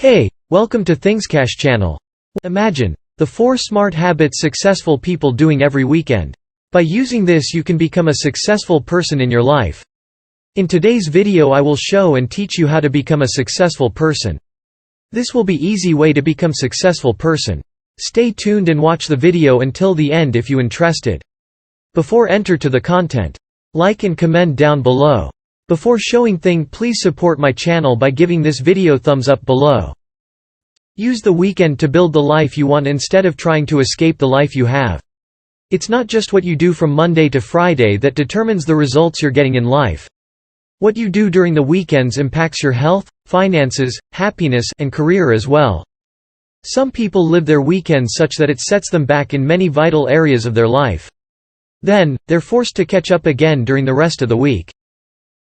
Hey, welcome to ThingsCash channel. Imagine the 4 smart habits successful people doing every weekend. By using this you can become a successful person in your life. In today's video I will show and teach you how to become a successful person. This will be easy way to become successful person. Stay tuned and watch the video until the end if you interested. Before enter to the content, like and comment down below. Before showing thing, please support my channel by giving this video thumbs up below. Use the weekend to build the life you want instead of trying to escape the life you have. It's not just what you do from Monday to Friday that determines the results you're getting in life. What you do during the weekends impacts your health, finances, happiness, and career as well. Some people live their weekends such that it sets them back in many vital areas of their life. Then, they're forced to catch up again during the rest of the week.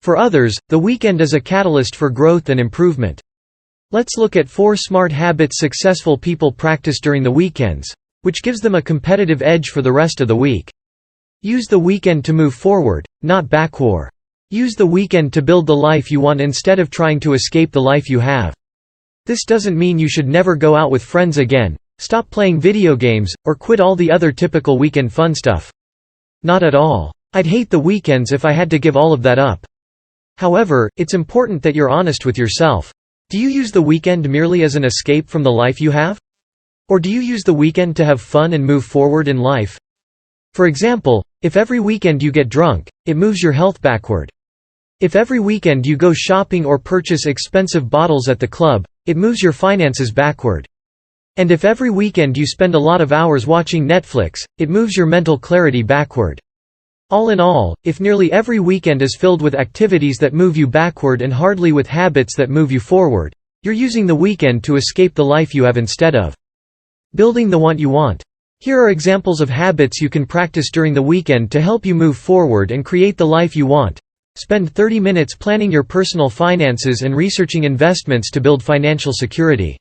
For others, the weekend is a catalyst for growth and improvement. Let's look at 4 smart habits successful people practice during the weekends, which gives them a competitive edge for the rest of the week. Use the weekend to move forward, not backward. Use the weekend to build the life you want instead of trying to escape the life you have. This doesn't mean you should never go out with friends again, stop playing video games, or quit all the other typical weekend fun stuff. Not at all. I'd hate the weekends if I had to give all of that up. However, it's important that you're honest with yourself. Do you use the weekend merely as an escape from the life you have? Or do you use the weekend to have fun and move forward in life? For example, if every weekend you get drunk, it moves your health backward. If every weekend you go shopping or purchase expensive bottles at the club, it moves your finances backward. And if every weekend you spend a lot of hours watching Netflix, it moves your mental clarity backward. All in all, if nearly every weekend is filled with activities that move you backward and hardly with habits that move you forward, you're using the weekend to escape the life you have instead of building the want you want. Here are examples of habits you can practice during the weekend to help you move forward and create the life you want. Spend 30 minutes planning your personal finances and researching investments to build financial security.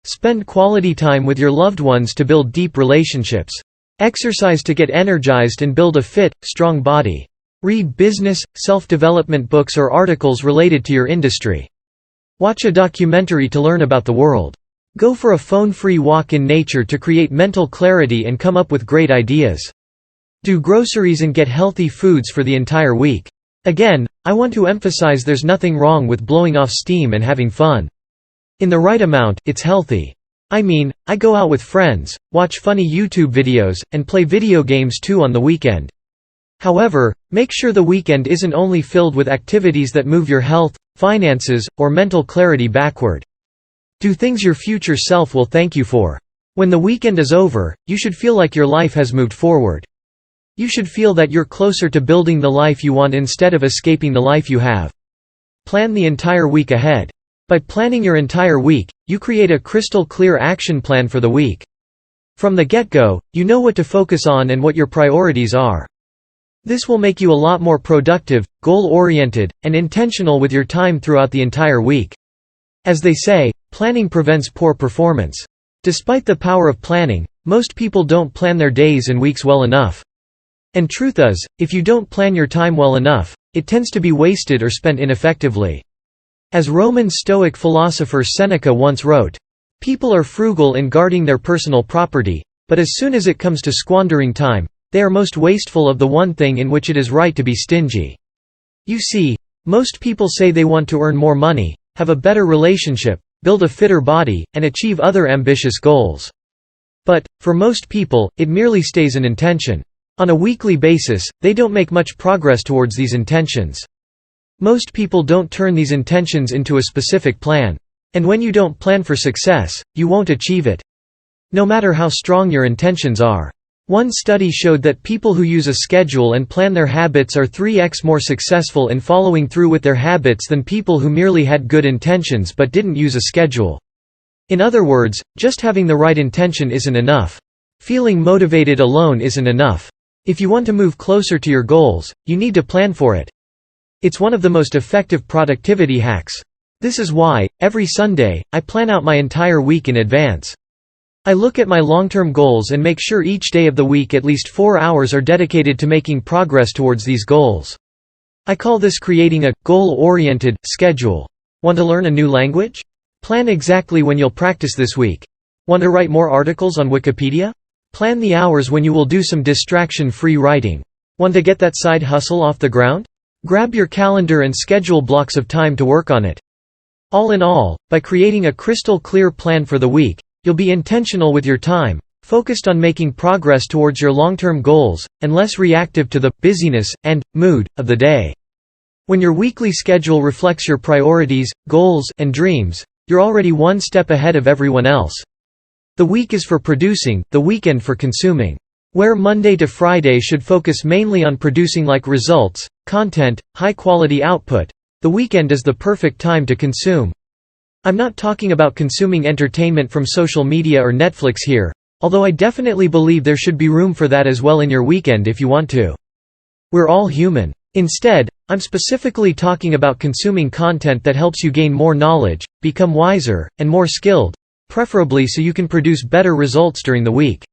Spend quality time with your loved ones to build deep relationships. Exercise to get energized and build a fit, strong body. Read business, self-development books or articles related to your industry. Watch a documentary to learn about the world. Go for a phone-free walk in nature to create mental clarity and come up with great ideas. Do groceries and get healthy foods for the entire week. Again, I want to emphasize there's nothing wrong with blowing off steam and having fun. In the right amount, it's healthy. I mean, I go out with friends, watch funny YouTube videos, and play video games too on the weekend. However, make sure the weekend isn't only filled with activities that move your health, finances, or mental clarity backward. Do things your future self will thank you for. When the weekend is over, you should feel like your life has moved forward. You should feel that you're closer to building the life you want instead of escaping the life you have. Plan the entire week ahead. By planning your entire week, you create a crystal clear action plan for the week. From the get-go, you know what to focus on and what your priorities are. This will make you a lot more productive, goal-oriented, and intentional with your time throughout the entire week. As they say, planning prevents poor performance. Despite the power of planning, most people don't plan their days and weeks well enough. And truth is, if you don't plan your time well enough, it tends to be wasted or spent ineffectively. As Roman Stoic philosopher Seneca once wrote, "People are frugal in guarding their personal property, but as soon as it comes to squandering time, they are most wasteful of the one thing in which it is right to be stingy." You see, most people say they want to earn more money, have a better relationship, build a fitter body, and achieve other ambitious goals. But, for most people, it merely stays an intention. On a weekly basis, they don't make much progress towards these intentions. Most people don't turn these intentions into a specific plan. And when you don't plan for success, you won't achieve it. No matter how strong your intentions are. One study showed that people who use a schedule and plan their habits are 3x more successful in following through with their habits than people who merely had good intentions but didn't use a schedule. In other words, just having the right intention isn't enough. Feeling motivated alone isn't enough. If you want to move closer to your goals, you need to plan for it. It's one of the most effective productivity hacks. This is why, every Sunday, I plan out my entire week in advance. I look at my long-term goals and make sure each day of the week at least 4 hours are dedicated to making progress towards these goals. I call this creating a goal-oriented schedule. Want to learn a new language? Plan exactly when you'll practice this week. Want to write more articles on Wikipedia? Plan the hours when you will do some distraction-free writing. Want to get that side hustle off the ground? Grab your calendar and schedule blocks of time to work on it. All in all, by creating a crystal clear plan for the week, you'll be intentional with your time, focused on making progress towards your long-term goals, and less reactive to the busyness and mood of the day. When your weekly schedule reflects your priorities, goals, and dreams, you're already one step ahead of everyone else. The week is for producing, the weekend for consuming. Where Monday to Friday should focus mainly on producing results, content, high-quality output, the weekend is the perfect time to consume. I'm not talking about consuming entertainment from social media or Netflix here, although I definitely believe there should be room for that as well in your weekend if you want to. We're all human. Instead, I'm specifically talking about consuming content that helps you gain more knowledge, become wiser, and more skilled, preferably so you can produce better results during the week.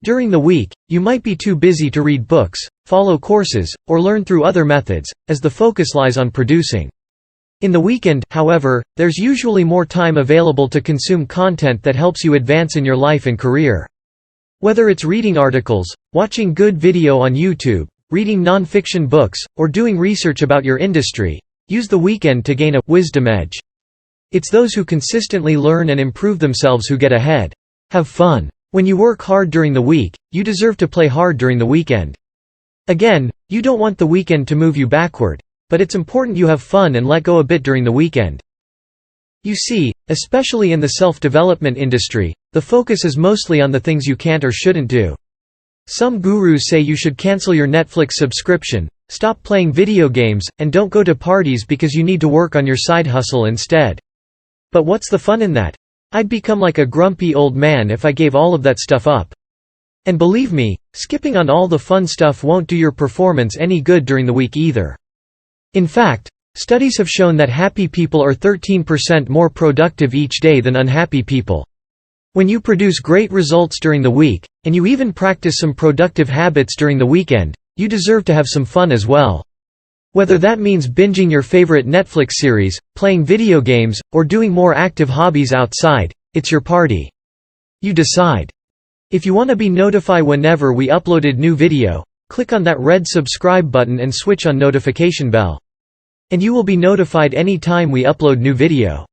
During the week, you might be too busy to read books, follow courses, or learn through other methods, as the focus lies on producing. In the weekend, however, there's usually more time available to consume content that helps you advance in your life and career. Whether it's reading articles, watching good video on YouTube, reading non-fiction books, or doing research about your industry, use the weekend to gain a wisdom edge. It's those who consistently learn and improve themselves who get ahead. Have fun. When you work hard during the week, you deserve to play hard during the weekend. Again, you don't want the weekend to move you backward, but it's important you have fun and let go a bit during the weekend. You see, especially in the self-development industry, the focus is mostly on the things you can't or shouldn't do. Some gurus say you should cancel your Netflix subscription, stop playing video games, and don't go to parties because you need to work on your side hustle instead. But what's the fun in that? I'd become like a grumpy old man if I gave all of that stuff up. And believe me, skipping on all the fun stuff won't do your performance any good during the week either. In fact, studies have shown that happy people are 13% more productive each day than unhappy people. When you produce great results during the week, and you even practice some productive habits during the weekend, you deserve to have some fun as well. Whether that means binging your favorite Netflix series, playing video games, or doing more active hobbies outside, it's your party. You decide. If you want to be notified whenever we uploaded new video, click on that red subscribe button and switch on notification bell. And you will be notified any time we upload new video.